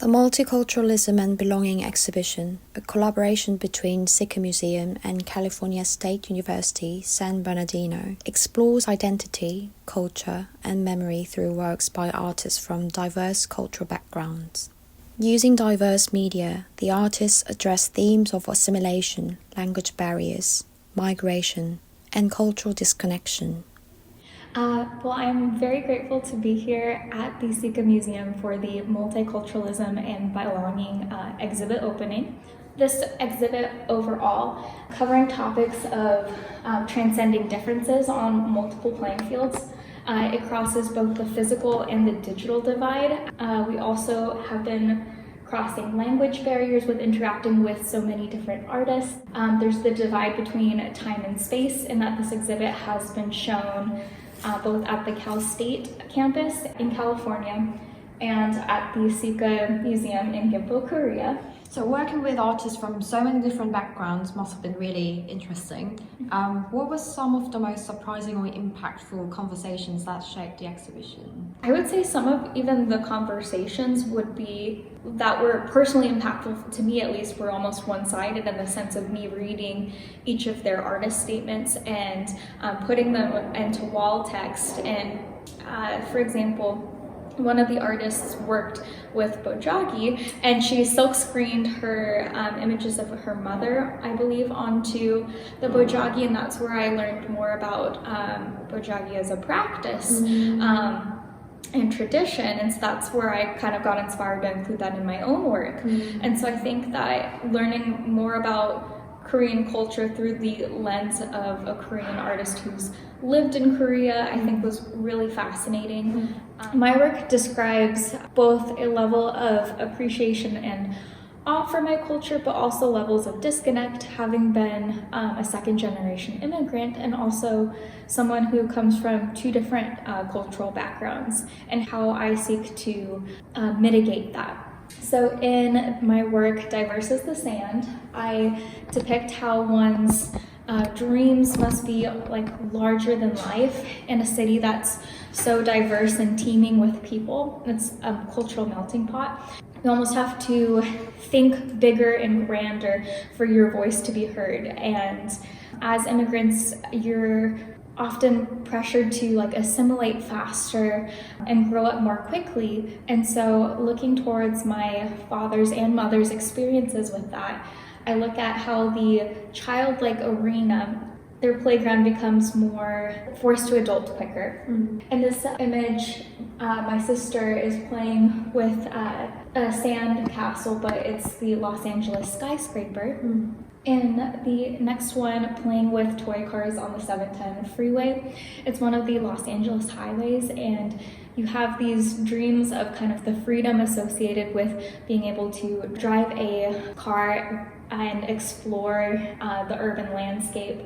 The Multiculturalism and Belonging exhibition, a collaboration between CICA Museum and California State University, San Bernardino, explores identity, culture, and memory through works by artists from diverse cultural backgrounds. Using diverse media, the artists address themes of assimilation, language barriers, migration, and cultural disconnection. Well, I'm very grateful to be here at the CICA Museum for the Multiculturalism and Belonging exhibit opening. This exhibit overall, covering topics of transcending differences on multiple playing fields. It crosses both the physical and the digital divide. We also have been crossing language barriers with interacting with so many different artists. There's the divide between time and space, in that this exhibit has been shown both at the Cal State campus in California and at the CICA Museum in Gimpo, Korea. So working with artists from so many different backgrounds must have been really interesting. What were some of the most surprising or impactful conversations that shaped the exhibition? I would say some of even the conversations that were personally impactful to me, at least, were almost one-sided in the sense of me reading each of their artist statements and putting them into wall text. And for example, one of the artists worked with Bojagi, and she silk-screened her images of her mother, I believe, onto the Bojagi, and that's where I learned more about Bojagi as a practice and tradition, and so that's where I kind of got inspired to include that in my own work. And so I think that learning more about Korean culture through the lens of a Korean artist who's lived in Korea, I think, was really fascinating. My work describes both a level of appreciation and awe for my culture, but also levels of disconnect, having been a second-generation immigrant and also someone who comes from two different cultural backgrounds, and how I seek to mitigate that. So in my work, Diverse as the Sand, I depict how one's dreams must be like larger than life in a city that's so diverse and teeming with people. It's a cultural melting pot. You almost have to think bigger and grander for your voice to be heard. And as immigrants, you're often pressured to assimilate faster and grow up more quickly. And so looking towards my father's and mother's experiences with that, I look at how the childlike arena, their playground, becomes more forced to adult quicker. In this image, my sister is playing with a sand castle, but it's the Los Angeles skyscraper. In the next one, playing with toy cars on the 710 freeway. It's one of the Los Angeles highways, and you have these dreams of kind of the freedom associated with being able to drive a car and explore the urban landscape.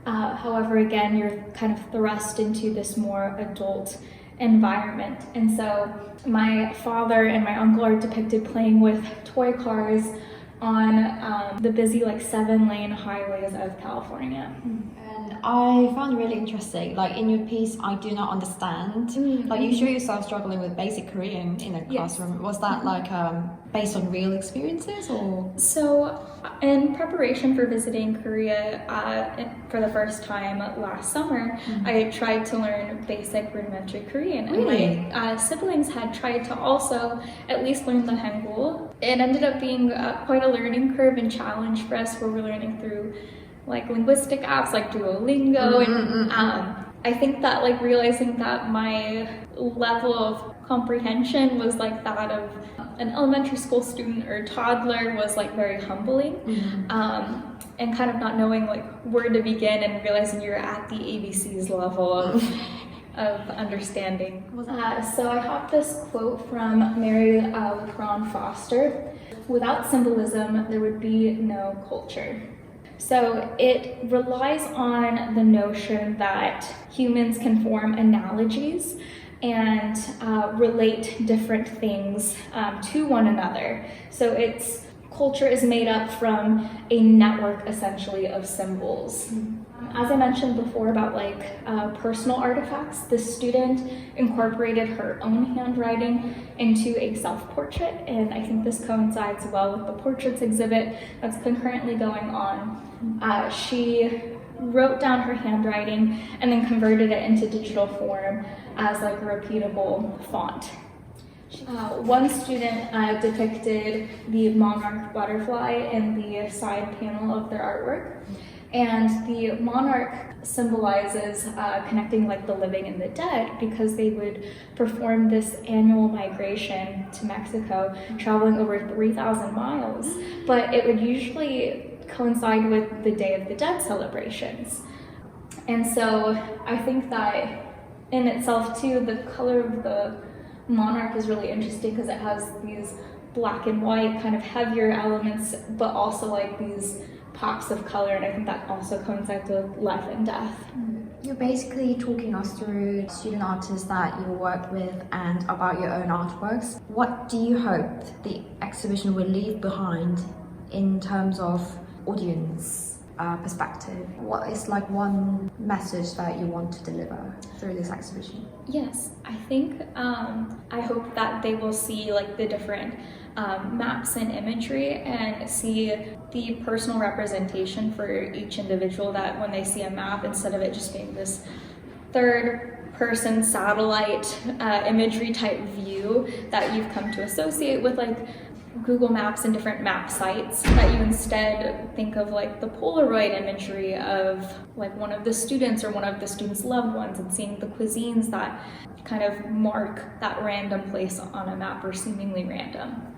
However, again, you're kind of thrust into this more adult environment. And so my father and my uncle are depicted playing with toy cars on the busy 7-lane highways of California. And I found it really interesting, in your piece, I do not understand. You show yourself struggling with basic Korean in a classroom. Yes. Was that based on real experiences, or? So in preparation for visiting Korea for the first time last summer, I tried to learn basic rudimentary Korean. Really? And my siblings had tried to also at least learn the Hangul. It ended up being quite a learning curve and challenge for us, where we're learning through linguistic apps like Duolingo. And I think that realizing that my level of comprehension was that of an elementary school student or toddler was very humbling. And kind of not knowing where to begin, and realizing you're at the ABC's level of understanding. So I have this quote from Mary LeCron Foster: "Without symbolism, there would be no culture." So it relies on the notion that humans can form analogies and relate different things to one another. So its culture is made up from a network, essentially, of symbols. As I mentioned before about personal artifacts, the student incorporated her own handwriting into a self-portrait, and I think this coincides well with the portraits exhibit that's concurrently going on. She wrote down her handwriting and then converted it into digital form as a repeatable font. One student depicted the monarch butterfly in the side panel of their artwork. And the monarch symbolizes connecting the living and the dead, because they would perform this annual migration to Mexico, traveling over 3,000 miles. But it would usually coincide with the Day of the Dead celebrations. And so I think that in itself too, the color of the monarch is really interesting because it has these black and white kind of heavier elements, but also these pops of color, and I think that also coincides with life and death. You're basically talking us through student artists that you work with and about your own artworks. What do you hope the exhibition will leave behind in terms of audience perspective? What is one message that you want to deliver through this exhibition? Yes, I think I hope that they will see the different maps and imagery and see the personal representation for each individual, that when they see a map, instead of it just being this third person satellite imagery type view that you've come to associate with Google Maps and different map sites, that you instead think of the Polaroid imagery of one of the students or one of the students' loved ones, and seeing the cuisines that kind of mark that random place on a map or seemingly random.